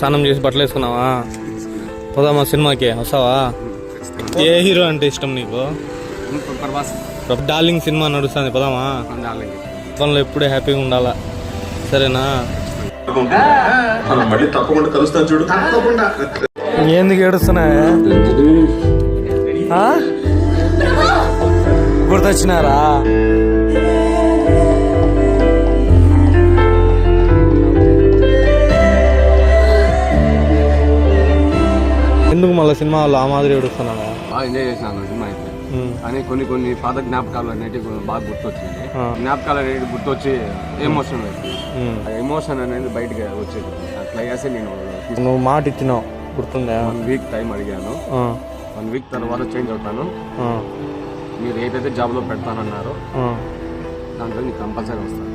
స్నానం చేసి బట్టలు వేసుకున్నావా? పోదామా సినిమాకి? వస్తావా? ఏ హీరో అంటే ఇష్టం నీకు? డార్లింగ్ సినిమా నడుస్తుంది, పోదామా? పనులు ఎప్పుడే హ్యాపీగా ఉండాలా, సరేనా? తప్పకుండా కలుస్తాను చూడు. ఎందుకు ఏడుస్తున్నా? గుర్తొచ్చినారా? ఎందుకు మళ్ళీ సినిమా వాళ్ళు ఆ మాదిరి ఏడుస్తున్నావా? బాగా ఎంజాయ్ చేసినాను సినిమా అయితే. కానీ కొన్ని పాత జ్ఞాపకాలు అనేవి బాగా గుర్తొచ్చింది. జ్ఞాపకాలు అనేది గుర్తొచ్చి ఎమోషన్ ఎమోషన్ అనేది బయటకి వచ్చేది. అట్లా చేసి నువ్వు మాట ఇచ్చినావు, గుర్తుందా? 1 వీక్ టైం అడిగాను. 1 వీక్ తర్వాత చేంజ్ అవుతాను, మీరు ఏదైతే జాబ్లో పెడతానన్నారో దాంట్లో నీకు కంపల్సరీ వస్తాను.